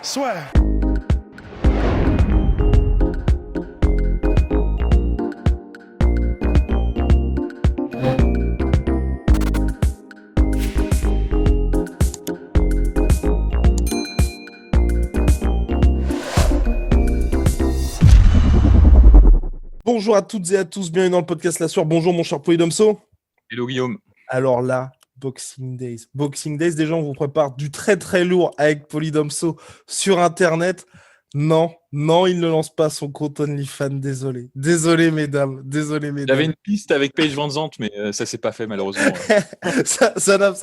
Swear. Bonjour à toutes et à tous, bienvenue dans le podcast La Soir. Bonjour mon cher Polydomso. Hello Guillaume. Alors là, Boxing Days. Boxing Days, déjà on vous prépare du très très lourd avec Polydomso sur Internet. Non, il ne lance pas son compte OnlyFans, désolé. Désolé mesdames. J'avais une piste avec Paige Van Zandt, mais ça s'est pas fait malheureusement. ça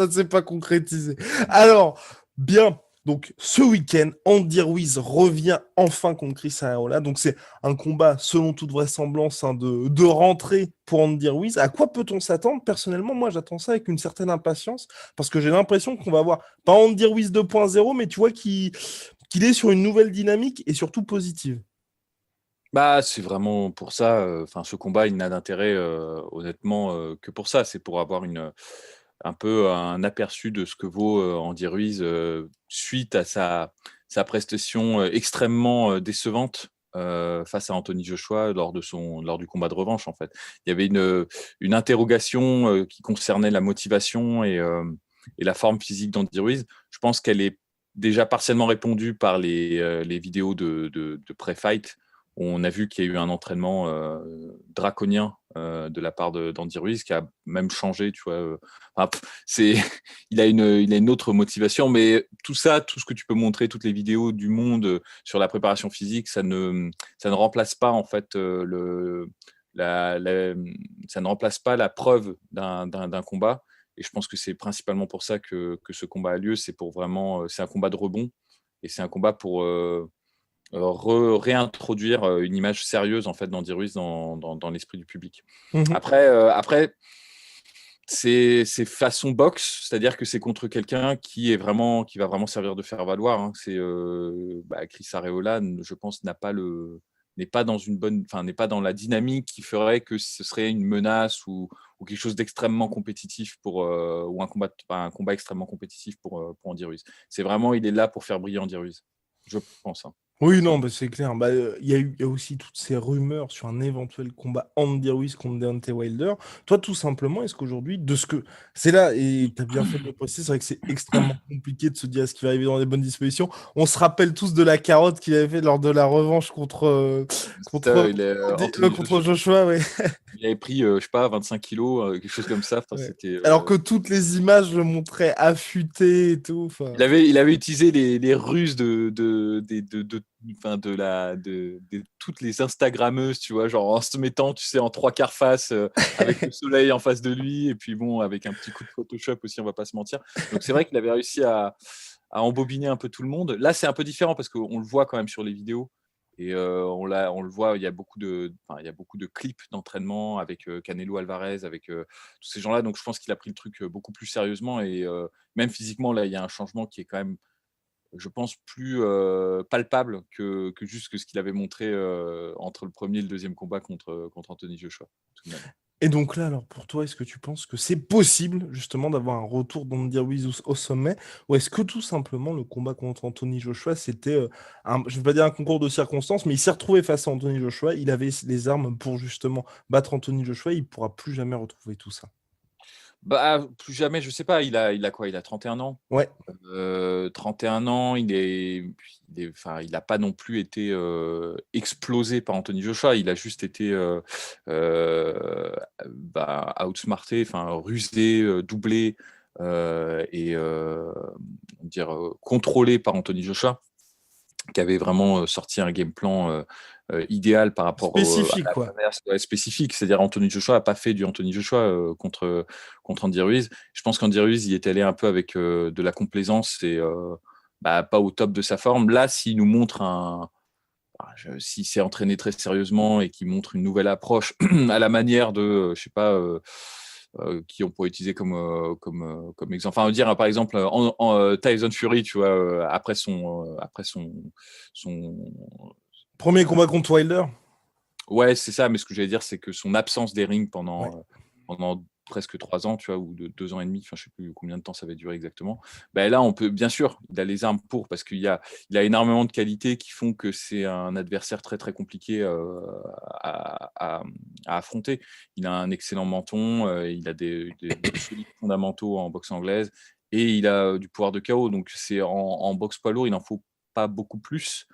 ne s'est pas concrétisé. Alors, bien, donc ce week-end, Andy Ruiz revient enfin contre Chris Arreola. Donc c'est un combat, selon toute vraisemblance, de rentrée pour Andy Ruiz. À quoi peut-on s'attendre? Personnellement, moi j'attends ça avec une certaine impatience, parce que j'ai l'impression qu'on va voir, pas Andy Ruiz 2.0, mais tu vois qu'il est sur une nouvelle dynamique et surtout positive. Bah, c'est vraiment pour ça. Ce combat, il n'a d'intérêt, honnêtement, que pour ça. C'est pour avoir un peu un aperçu de ce que vaut Andy Ruiz suite à sa prestation extrêmement décevante face à Anthony Joshua lors du combat de revanche. En fait, il y avait une interrogation qui concernait la motivation et la forme physique d'Andy Ruiz. Je pense qu'elle est déjà partiellement répondue par les vidéos de pré-fight. On a vu qu'il y a eu un entraînement draconien de la part d'Andy Ruiz qui a même changé, tu vois. Il a une autre motivation, mais tout ça, tout ce que tu peux montrer, toutes les vidéos du monde sur la préparation physique, ça ne remplace pas en fait ça ne remplace pas la preuve d'un combat. Et je pense que c'est principalement pour ça que ce combat a lieu. C'est un combat de rebond et c'est un combat pour réintroduire une image sérieuse en fait d'Andy Ruiz dans l'esprit du public. Après, c'est façon boxe, c'est-à-dire que c'est contre quelqu'un qui va vraiment servir de faire valoir. Hein. C'est Chris Arreola, je pense, n'est pas dans la dynamique qui ferait que ce serait une menace ou quelque chose d'extrêmement compétitif ou un combat extrêmement compétitif pour Andy Ruiz. C'est vraiment, il est là pour faire briller Andy Ruiz, je pense. Hein. Oui, non, c'est clair. Il y a aussi toutes ces rumeurs sur un éventuel combat Andy Ruiz contre Deontay Wilder. Toi, tout simplement, est-ce qu'aujourd'hui, de ce que c'est là, et tu as bien fait de le préciser, c'est vrai que c'est extrêmement compliqué de se dire ce qui va arriver dans les bonnes dispositions. On se rappelle tous de la carotte qu'il avait fait lors de la revanche contre Joshua, ouais. Il avait pris, je sais pas, 25 kilos, quelque chose comme ça. Ouais. Alors que toutes les images le montraient affûté et tout. Il avait utilisé les ruses de toutes les Instagrammeuses, tu vois, genre en se mettant, tu sais, en 3/4 face, avec le soleil en face de lui, et puis bon, avec un petit coup de Photoshop aussi, on va pas se mentir. Donc c'est vrai qu'il avait réussi à embobiner un peu tout le monde. Là, c'est un peu différent parce qu'on le voit quand même sur les vidéos. Et on le voit, il y a beaucoup de clips d'entraînement avec Canelo Alvarez, avec tous ces gens-là. Donc, je pense qu'il a pris le truc beaucoup plus sérieusement. Et même physiquement, là, il y a un changement qui est quand même, je pense, plus palpable que juste ce qu'il avait montré entre le premier et le deuxième combat contre Anthony Joshua. Tout de même. Et donc là, alors pour toi, est-ce que tu penses que c'est possible justement d'avoir un retour d'Andy Ruiz au sommet, ou est-ce que tout simplement le combat contre Anthony Joshua, c'était je ne vais pas dire un concours de circonstances, mais il s'est retrouvé face à Anthony Joshua, il avait les armes pour justement battre Anthony Joshua, il ne pourra plus jamais retrouver tout ça. Plus jamais, je sais pas, il a quoi? Il a 31 ans. Ouais. 31 ans, il n'a pas non plus été explosé par Anthony Joshua. Il a juste été outsmarté, rusé, doublé et contrôlé par Anthony Joshua, qui avait vraiment sorti un game plan idéal par rapport spécifique, spécifique. C'est-à-dire Anthony Joshua n'a pas fait du Anthony Joshua contre Andy Ruiz. Je pense qu'Andy Ruiz, il est allé un peu avec de la complaisance et pas au top de sa forme. Là, s'il nous montre s'il s'est entraîné très sérieusement et qu'il montre une nouvelle approche à la manière de, je sais pas, qui on pourrait utiliser comme exemple. Enfin, dire par exemple Tyson Fury, tu vois, après son premier combat contre Wilder. Ouais, c'est ça. Mais ce que j'allais dire, c'est que son absence des rings pendant presque 3 ans, tu vois, ou de 2 ans et demi, enfin, je sais plus combien de temps ça va durer exactement. Ben là, on peut, bien sûr, il a les armes pour, parce il a énormément de qualités qui font que c'est un adversaire très très compliqué à affronter. Il a un excellent menton, il a de solides fondamentaux en boxe anglaise, et il a du pouvoir de KO. Donc c'est en boxe poids lourd, il n'en faut pas beaucoup plus.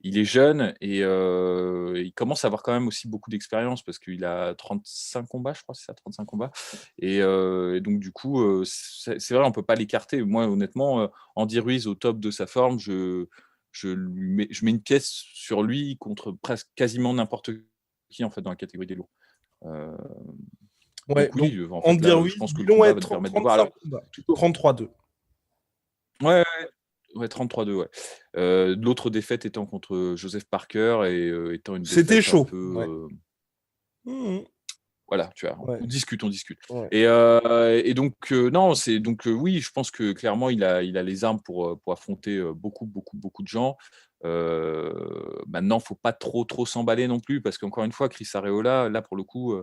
Il est jeune et il commence à avoir quand même aussi beaucoup d'expérience parce qu'il a 35 combats, je crois, c'est ça, 35 combats. Et donc, du coup, c'est vrai, on ne peut pas l'écarter. Moi, honnêtement, Andy Ruiz, au top de sa forme, je mets une pièce sur lui contre presque quasiment n'importe qui en fait, dans la catégorie des lourds. Euh, Ouais, donc, donc oui, en fait, Andy là, je Ruiz, pense que le bilan combat est va nous permettre de voir. 35 Alors, combats. toujours. 33-2. Ouais, ouais, 33-2, ouais. L'autre défaite étant contre Joseph Parker et étant une C'était défaite un chaud. peu. Ouais. Mhm. Voilà, tu vois, Ouais. on discute, on discute. Ouais. Et donc, non, c'est donc, oui, je pense que clairement, il a les armes pour affronter beaucoup, beaucoup, beaucoup de gens. Maintenant, il ne faut pas trop, trop s'emballer non plus, parce qu'encore une fois, Chris Arreola, là, pour le coup,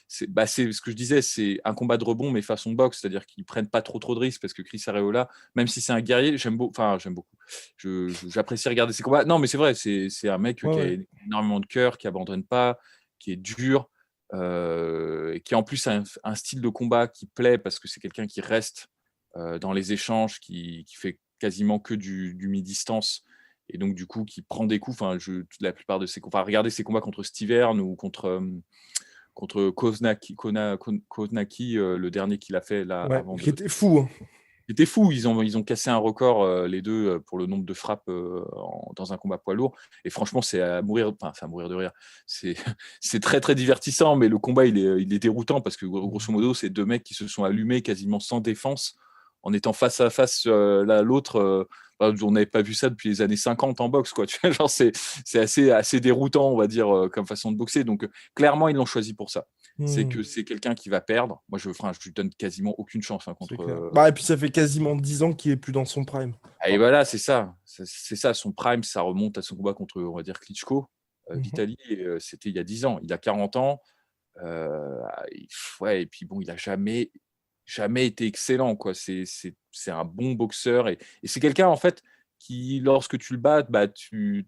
c'est ce que je disais, c'est un combat de rebond, mais façon boxe, c'est-à-dire qu'ils ne prennent pas trop, trop de risques, parce que Chris Arreola, même si c'est un guerrier, j'aime beaucoup. J'apprécie regarder ses combats. Non, mais c'est vrai, c'est un mec Ouais, qui a ouais. énormément de cœur, qui abandonne pas, qui est dur. Et qui en plus a un style de combat qui plaît parce que c'est quelqu'un qui reste dans les échanges, qui fait quasiment que du mi-distance et donc du coup qui prend des coups. Enfin, la plupart de ses combats, regardez ses combats contre Stiverne ou contre Koznaki, le dernier qu'il a fait là Ouais, avant qui de. était fou. Hein. C'était fou, ils ont cassé un record, les deux, pour le nombre de frappes dans un combat poids lourd. Et franchement, c'est à mourir, enfin, c'est à mourir de rire. C'est, c'est très très divertissant, mais le combat il est déroutant parce que grosso modo, c'est deux mecs qui se sont allumés quasiment sans défense en étant face à face l'un à l'autre. On n'avait pas vu ça depuis les années 50 en boxe, quoi. Tu vois, genre c'est assez déroutant, on va dire, comme façon de boxer. Donc clairement, ils l'ont choisi pour ça. C'est Mhm. que c'est quelqu'un qui va perdre. Moi, je lui donne quasiment aucune chance C'est contre. clair. Bah, et puis ça fait quasiment 10 ans qu'il est plus dans son prime. Et voilà, c'est ça. C'est ça, son prime, ça remonte à son combat contre, on va dire, Klitschko, Mhm. Vitali, et c'était il y a 10 ans. Il a 40 ans. Ouais, et puis bon, il a jamais été excellent, quoi. C'est un bon boxeur et c'est quelqu'un, en fait, qui, lorsque tu le bats, bah, il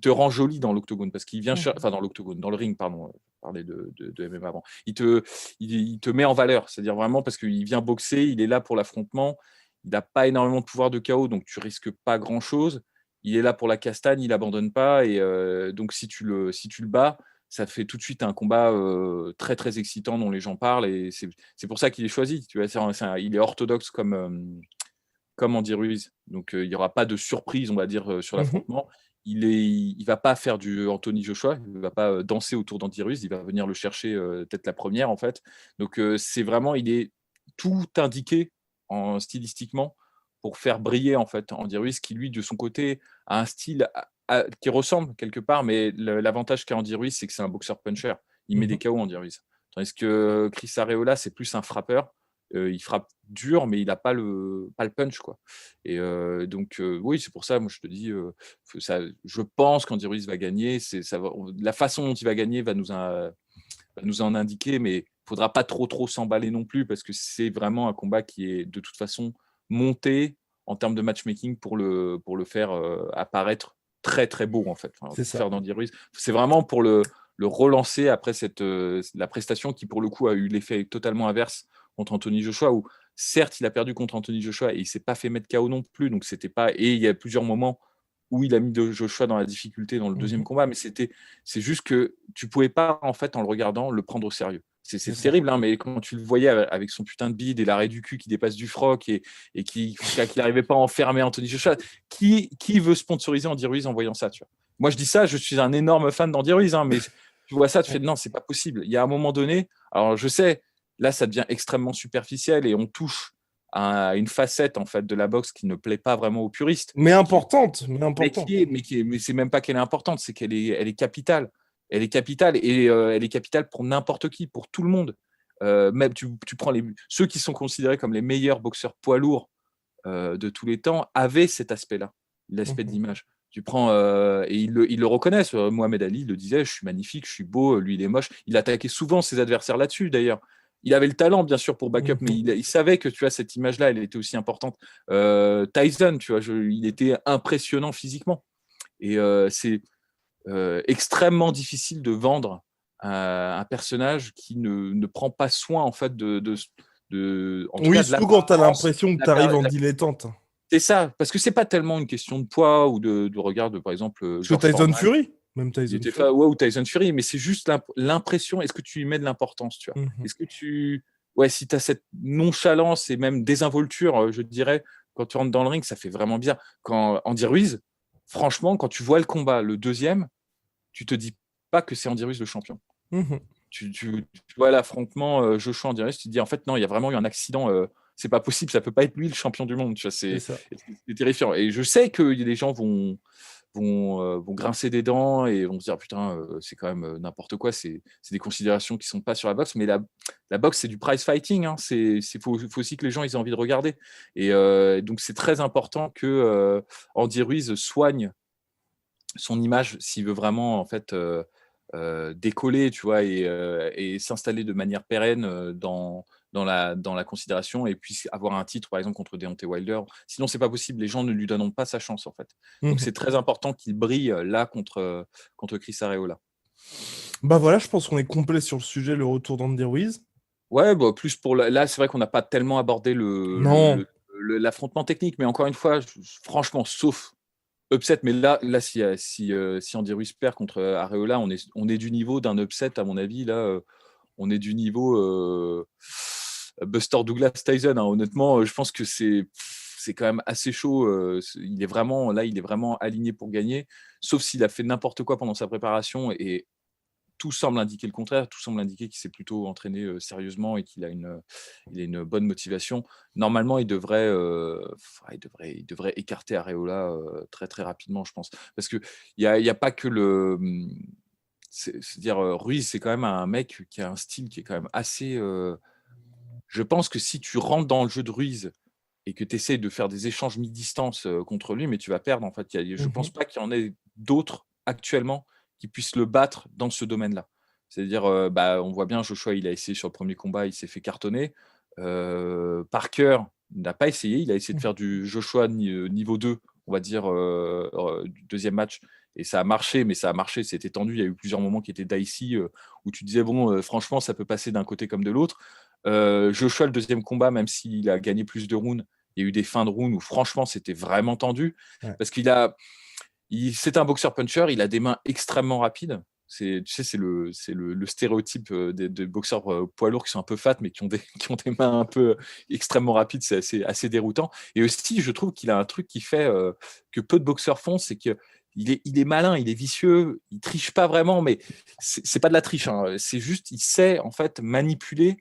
te rend joli dans l'octogone parce qu'il vient, Mhm. enfin, dans l'octogone, dans le ring, pardon. Parler de MMA avant. Il te met en valeur, c'est-à-dire vraiment parce qu'il vient boxer, il est là pour l'affrontement, il n'a pas énormément de pouvoir de KO, donc tu risques pas grand-chose. Il est là pour la castagne, il abandonne pas, et donc si tu le bats, ça fait tout de suite un combat très très excitant dont les gens parlent, et c'est pour ça qu'il est choisi. Tu vois, il est orthodoxe comme Andy Ruiz, donc il n'y aura pas de surprise, on va dire, sur Mhm. l'affrontement. Il va pas faire du Anthony Joshua, il va pas danser autour d'Andy Ruiz, il va venir le chercher peut-être la première, en fait. Donc c'est vraiment, il est tout indiqué stylistiquement pour faire briller, en fait, Andy Ruiz, qui lui, de son côté, a un style qui ressemble quelque part, mais l'avantage qu'a Andy Ruiz, c'est que c'est un boxeur puncher. Il met des Mhm. KO, Andy Ruiz. Tandis que Chris Arreola, c'est plus un frappeur. Il frappe dur, mais il n'a pas le punch, quoi. Et donc, oui, c'est pour ça, moi, je te dis, je pense qu'Andy Ruiz va gagner. La façon dont il va gagner va nous en indiquer, mais il ne faudra pas trop, trop s'emballer non plus, parce que c'est vraiment un combat qui est, de toute façon, monté en termes de matchmaking pour le faire apparaître très, très beau, en fait. Enfin, C'est pour ça. faire d'Andy Ruiz. C'est vraiment pour le relancer après la prestation qui, pour le coup, a eu l'effet totalement inverse contre Anthony Joshua, où certes, il a perdu contre Anthony Joshua et il s'est pas fait mettre KO non plus. Donc, c'était pas. Et il y a plusieurs moments où il a mis Joshua dans la difficulté dans le deuxième Mhm. combat, mais c'est juste que tu pouvais pas, en fait, en le regardant, le prendre au sérieux. C'est C'est ça. terrible, hein, mais quand tu le voyais avec son putain de bide et l'arrêt du cul qui dépasse du froc et qui n'arrivait pas à enfermer Anthony Joshua, qui veut sponsoriser Andy Ruiz en voyant ça, tu vois. Moi, je dis ça, je suis un énorme fan d'Andy Ruiz, hein, mais tu vois ça, tu fais non, c'est pas possible. Il y a un moment donné, alors je sais, là, ça devient extrêmement superficiel et on touche à une facette, en fait, de la boxe qui ne plaît pas vraiment aux puristes, Mais qui est importante. Mais mais importante. mais c'est même pas qu'elle est importante, c'est qu'elle est capitale. Elle est capitale, et elle est capitale pour n'importe qui, pour tout le monde. Même tu prends ceux qui sont considérés comme les meilleurs boxeurs poids lourds de tous les temps avaient cet aspect-là, l'aspect de Mhm. l'image. Tu prends, et ils le reconnaissent. Mohamed Ali il le disait, je suis magnifique, je suis beau, lui il est moche. Il attaquait souvent ses adversaires là-dessus d'ailleurs. Il avait le talent bien sûr pour backup, mais il savait que tu vois, cette image-là, elle était aussi importante. Tyson, tu vois, il était impressionnant physiquement. Et c'est extrêmement difficile de vendre un personnage qui ne prend pas soin en fait en tout Oui, cas de surtout quand tu as l'apparence. l'impression que tu arrives en dilettante. C'est ça, parce que c'est pas tellement une question de poids ou de regard de, par exemple, Parce que George Tyson Foreman, Fury, même il Tyson était Fury. ouais, ou Tyson Fury, mais c'est juste l'impression, est-ce que tu y mets de l'importance, tu vois? Mhm. Est-ce que ouais, si tu as cette nonchalance et même désinvolture, je dirais, quand tu rentres dans le ring, ça fait vraiment bien. Quand Andy Ruiz, franchement, quand tu vois le combat, le deuxième, tu te dis pas que c'est Andy Ruiz le champion. Mhm. Tu vois l'affrontement Joshua Andy Ruiz, tu te dis en fait non, il y a vraiment eu un accident. C'est pas possible, ça peut pas être lui le champion du monde. Tu vois, C'est ça. c'est terrifiant. Et je sais que les gens vont grincer des dents et vont se dire putain, c'est quand même n'importe quoi. C'est des considérations qui sont pas sur la boxe, mais la boxe c'est du prize fighting. Hein. Faut aussi que les gens ils aient envie de regarder. Et donc c'est très important que Andy Ruiz soigne son image s'il veut vraiment en fait décoller, tu vois, et s'installer de manière pérenne dans la considération et puis avoir un titre par exemple contre Deontay Wilder. Sinon c'est pas possible, les gens ne lui donneront pas sa chance en fait. Donc Mhm. c'est très important qu'il brille là contre Chris Arreola. Bah voilà, je pense qu'on est complet sur le sujet, le retour d'Andy Ruiz. Ouais, bah, plus pour là c'est vrai qu'on n'a pas tellement abordé Non. l'affrontement technique, mais encore une fois, franchement, sauf upset, mais là si Andy Ruiz perd contre Areola, on est du niveau d'un upset, à mon avis. Là, on est du niveau Buster Douglas Tyson. Hein. Honnêtement, je pense que c'est quand même assez chaud. Il est vraiment aligné pour gagner, sauf s'il a fait n'importe quoi pendant sa préparation et tout semble indiquer le contraire. Tout semble indiquer qu'il s'est plutôt entraîné sérieusement et il a une bonne motivation. Normalement, il devrait écarter Areola très très rapidement, je pense, parce que il y a pas que c'est-à-dire Ruiz, c'est quand même un mec qui a un style qui est quand même assez. Je pense que si tu rentres dans le jeu de Ruiz et que tu essaies de faire des échanges mi-distance contre lui, mais tu vas perdre en fait. Je pense Mhm. pas qu'il y en ait d'autres actuellement qui puissent le battre dans ce domaine-là. C'est-à-dire, bah, on voit bien Joshua, il a essayé sur le premier combat, il s'est fait cartonner. Parker n'a pas essayé, il a essayé de faire du Joshua niveau 2, on va dire, du deuxième match. Et ça a marché, mais ça a marché, c'était tendu. Il y a eu plusieurs moments qui étaient dicey, où tu disais, bon, franchement, ça peut passer d'un côté comme de l'autre. Joshua, le deuxième combat, même s'il a gagné plus de rounds, il y a eu des fins de rounds où franchement c'était vraiment tendu Ouais. parce c'est un boxeur puncher, il a des mains extrêmement rapides. Tu sais, c'est le stéréotype des boxeurs poids lourds qui sont un peu fat mais qui ont des mains un peu extrêmement rapides, c'est assez déroutant. Et aussi, je trouve qu'il a un truc qui fait que peu de boxeurs font, c'est que il est malin, il est vicieux, il triche pas vraiment, mais c'est pas de la triche, hein. C'est juste, il sait en fait manipuler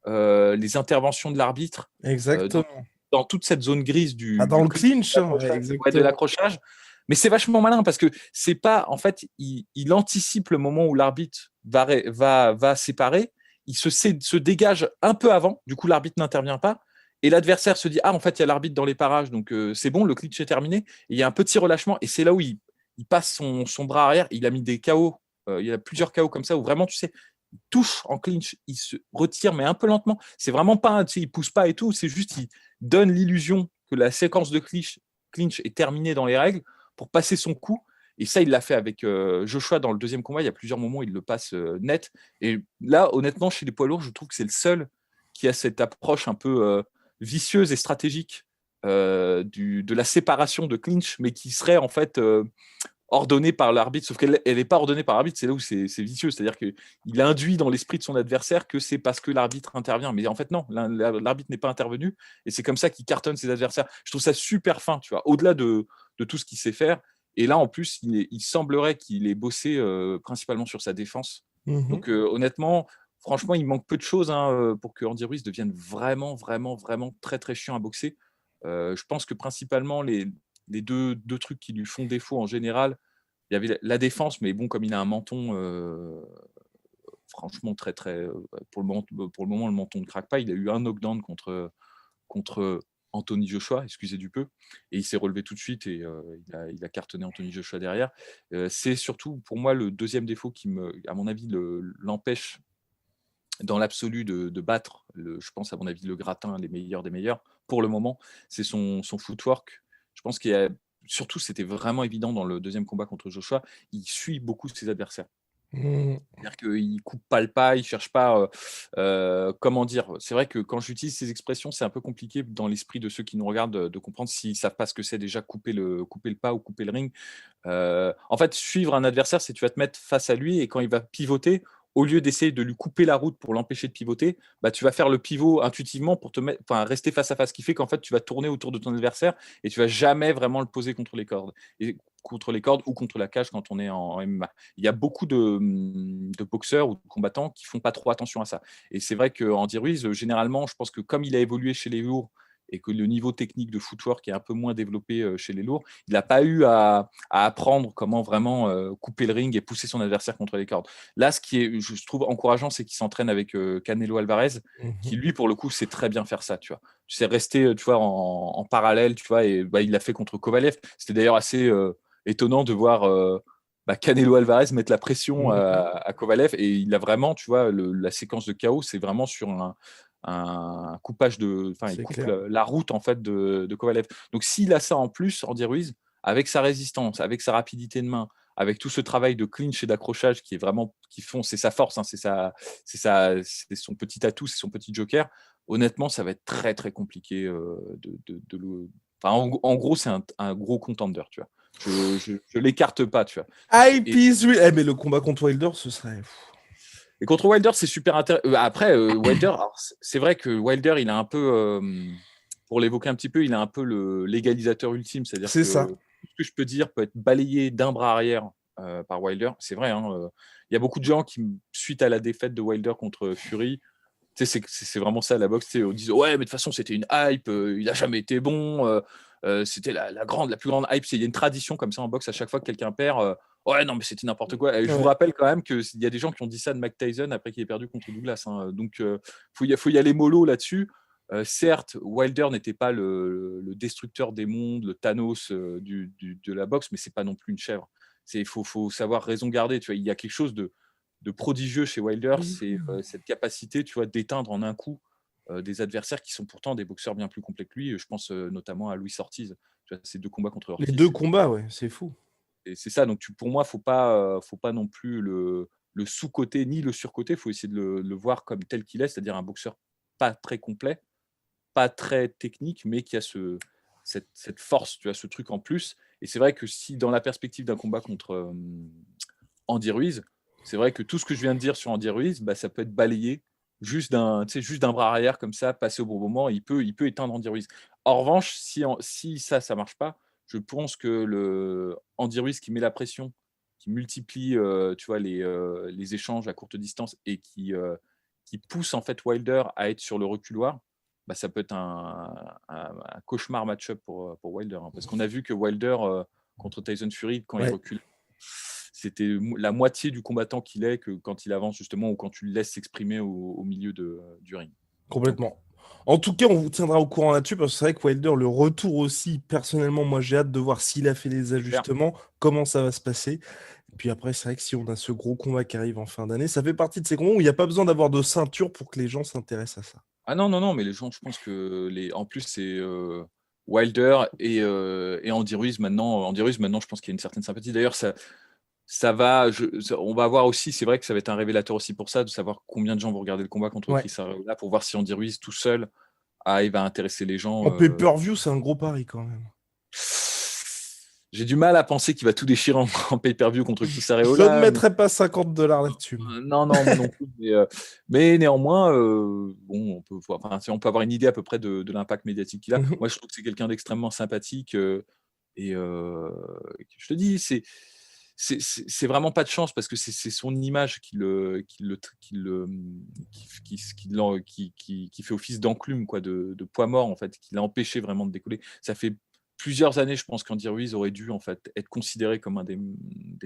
les interventions de l'arbitre dans, Exactement. dans toute cette zone grise Ah, dans du le clinch, clinch, hein, ouais, de exactement. l'accrochage. Mais c'est vachement malin parce que c'est pas, en fait, il anticipe le moment où l'arbitre va séparer, se dégage un peu avant, du coup l'arbitre n'intervient pas, et l'adversaire se dit, ah, en fait, il y a l'arbitre dans les parages, donc c'est bon, le clinch est terminé, et il y a un petit relâchement, et c'est là où il passe son bras arrière, il a mis des KO, il y a plusieurs KO comme ça, où vraiment, tu sais, il touche en clinch, il se retire, mais un peu lentement, c'est vraiment pas, tu sais, il pousse pas et tout, c'est juste, il donne l'illusion que la séquence de clinch est terminée dans les règles, pour passer son coup. Et ça, il l'a fait avec Joshua dans le deuxième combat. Il y a plusieurs moments où il le passe net. Et là, honnêtement, chez les poids lourds, je trouve que c'est le seul qui a cette approche un peu vicieuse et stratégique de la séparation de clinch, mais qui serait en fait ordonnée par l'arbitre. Sauf qu'elle n'est pas ordonnée par l'arbitre. C'est là où c'est vicieux. C'est-à-dire qu'il induit dans l'esprit de son adversaire que c'est parce que l'arbitre intervient. Mais en fait, non, l'arbitre n'est pas intervenu. Et c'est comme ça qu'il cartonne ses adversaires. Je trouve ça super fin, tu vois, au-delà de tout ce qu'il sait faire. Et là, en plus, il semblerait qu'il ait bossé principalement sur sa défense. Mhm. Donc, honnêtement, franchement, il manque peu de choses pour que Andy Ruiz devienne vraiment, vraiment, vraiment très, très chiant à boxer. Je pense que principalement, les deux trucs qui lui font défaut en général, il y avait la défense, mais bon, comme il a un menton, franchement, pour le moment, le menton ne craque pas. Il a eu un knockdown contre Anthony Joshua, excusez du peu, et il s'est relevé tout de suite et il a cartonné Anthony Joshua derrière. C'est surtout pour moi le deuxième défaut qui à mon avis, l'empêche dans l'absolu de battre, je pense à mon avis le gratin, les meilleurs des meilleurs, pour le moment, c'est son footwork. Je pense qu'il y a surtout, c'était vraiment évident dans le deuxième combat contre Joshua, il suit beaucoup ses adversaires. Mmh. C'est-à-dire qu'il ne coupe pas le pas, il ne cherche pas, comment dire? C'est vrai que quand j'utilise ces expressions, c'est un peu compliqué dans l'esprit de ceux qui nous regardent, de comprendre s'ils ne savent pas ce que c'est déjà couper le pas ou couper le ring. En fait, suivre un adversaire, c'est tu vas te mettre face à lui et quand il va pivoter, au lieu d'essayer de lui couper la route pour l'empêcher de pivoter, bah, tu vas faire le pivot intuitivement pour rester face à face, ce qui fait qu'en fait, tu vas tourner autour de ton adversaire et tu vas jamais vraiment le poser contre les cordes. Et contre les cordes ou contre la cage quand on est en MMA. Il y a beaucoup de boxeurs ou de combattants qui font pas trop attention à ça. Et c'est vrai qu'Andy Ruiz, généralement, je pense que comme il a évolué chez les lourds et que le niveau technique de footwork est un peu moins développé chez les lourds, il n'a pas eu à apprendre comment vraiment couper le ring et pousser son adversaire contre les cordes. Là, ce qui est, je trouve encourageant, c'est qu'il s'entraîne avec Canelo Alvarez, Mmh. qui lui, pour le coup, sait très bien faire ça, tu vois. Tu sais rester, tu vois, en parallèle, tu vois, et bah, il l'a fait contre Kovalev. C'était d'ailleurs assez étonnant de voir Canelo Alvarez mettre la pression Mmh. à Kovalev, et il a vraiment, tu vois, la séquence de KO, c'est vraiment sur un coupage il C'est coupe clair. la route en fait de Kovalev. Donc s'il a ça en plus, Andy Ruiz, avec sa résistance, avec sa rapidité de main, avec tout ce travail de clinch et d'accrochage qui est vraiment, c'est sa force, hein, c'est son petit atout, c'est son petit joker. Honnêtement, ça va être très très compliqué de le. Enfin, en gros, c'est un gros contender, tu vois. Je l'écarte pas, tu vois. Hype Et, is real. Mais le combat contre Wilder, ce serait. et contre Wilder, c'est super intéressant. Après, Wilder, alors, c'est vrai que Wilder, il a un peu, pour l'évoquer un petit peu, il a un peu l'égalisateur ultime. C'est-à-dire C'est que ça. tout ce que je peux dire peut être balayé d'un bras arrière par Wilder. C'est vrai, hein, il y a beaucoup de gens qui, suite à la défaite de Wilder contre Fury, tu sais, c'est vraiment ça la boxe. Tu sais, on disait ouais, mais de toute façon, c'était une hype, il a jamais été bon, c'était la plus grande hype. Il y a une tradition comme ça en boxe, à chaque fois que quelqu'un perd, ouais, non, mais c'était n'importe quoi. Et je vous Ouais. rappelle quand même qu'il y a des gens qui ont dit ça de Mike Tyson après qu'il ait perdu contre Douglas, hein. Donc, faut y aller mollo là-dessus. Certes, Wilder n'était pas le destructeur des mondes, le Thanos de la boxe, mais c'est pas non plus une chèvre. Il faut savoir raison garder. Tu vois, il y a quelque chose de prodigieux chez Wilder, c'est cette capacité, tu vois, d'éteindre en un coup des adversaires qui sont pourtant des boxeurs bien plus complets que lui. Je pense notamment à Luis Ortiz. Tu vois, ces deux combats contre Les Ortiz, deux combats, ouais, c'est fou. c'est ça. Donc pour moi, faut pas non plus le sous-côté ni le sur-côté. Il faut essayer de le voir comme tel qu'il est, c'est-à-dire un boxeur pas très complet, pas très technique, mais qui a cette force, tu as ce truc en plus. Et c'est vrai que si dans la perspective d'un combat contre Andy Ruiz, c'est vrai que tout ce que je viens de dire sur Andy Ruiz, bah, ça peut être balayé juste d'un bras arrière comme ça, passé au bon moment, il peut éteindre Andy Ruiz. En revanche, si ça marche pas, je pense que le Andy Ruiz qui met la pression, qui multiplie, tu vois, les échanges à courte distance et qui pousse en fait Wilder à être sur le reculoir, bah, ça peut être un cauchemar match-up pour Wilder, hein. Parce qu'on a vu que Wilder, contre Tyson Fury, quand il Ouais, recule, c'était la moitié du combattant qu'il est que quand il avance justement ou quand tu le laisses s'exprimer au milieu du ring. Donc, complètement. En tout cas, on vous tiendra au courant là-dessus parce que c'est vrai que Wilder, le retour aussi, personnellement, moi j'ai hâte de voir s'il a fait les c'est clair. ajustements, comment ça va se passer. Et puis après, c'est vrai que si on a ce gros combat qui arrive en fin d'année, ça fait partie de ces combats où il n'y a pas besoin d'avoir de ceinture pour que les gens s'intéressent à ça. Ah non, non, non, mais les gens, je pense que en plus, c'est Wilder et Andy Ruiz maintenant. Andy Ruiz, maintenant, je pense qu'il y a une certaine sympathie. D'ailleurs, on va voir aussi, c'est vrai que ça va être un révélateur aussi pour ça, de savoir combien de gens vont regarder le combat contre Ouais. Chris Arreola pour voir si Andy Ruiz tout seul arrive à intéresser les En gens. pay-per-view, c'est un gros pari quand même. J'ai du mal à penser qu'il va tout déchirer en pay-per-view contre Chris Je ne Arreola. mettrais pas 50 $ là-dessus, moi. Non, non, moi non plus. Mais néanmoins, bon, on peut avoir une idée à peu près de l'impact médiatique qu'il a. Mhm. Moi, je trouve que c'est quelqu'un d'extrêmement sympathique. Et je te dis, c'est vraiment pas de chance parce que c'est son image qui fait office d'enclume, quoi, de poids mort, en fait, qui l'a empêché vraiment de décoller. Ça fait plusieurs années, je pense qu'Andy Ruiz aurait dû en fait être considéré comme un des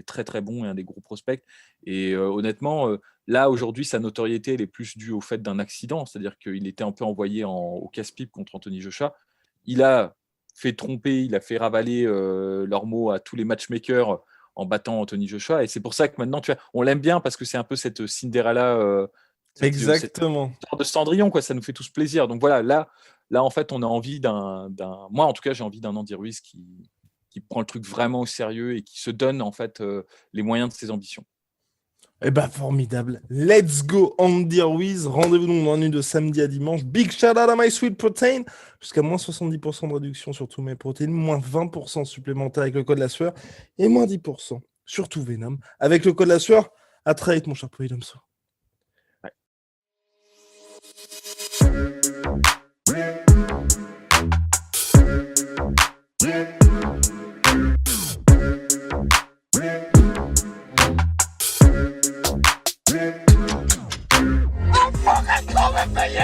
très très bons et un des gros prospects. Et honnêtement, là aujourd'hui, sa notoriété elle est plus due au fait d'un accident, c'est-à-dire qu'il était un peu envoyé au casse-pipe contre Anthony Joshua. il a fait tromper, il a fait ravaler leurs mots à tous les matchmakers en battant Anthony Joshua. Et c'est pour ça que maintenant, tu vois, on l'aime bien parce que c'est un peu cette Cinderella, cette Exactement. histoire de Cendrillon, quoi. Ça nous fait tous plaisir. Donc voilà, là en fait, on a envie moi, en tout cas, j'ai envie d'un Andy Ruiz qui prend le truc vraiment au sérieux et qui se donne en fait les moyens de ses ambitions. Eh ben, formidable. Let's go, Andy Ruiz. Rendez-vous donc dans la nuit de samedi à dimanche. Big shout out à My Sweet Protein. Jusqu'à moins 70% de réduction sur tous mes protéines, moins 20% supplémentaire avec le code la sueur et moins 10% sur tout Venom. Avec le code la sueur, à très vite, mon cher Polydomso. Come and pay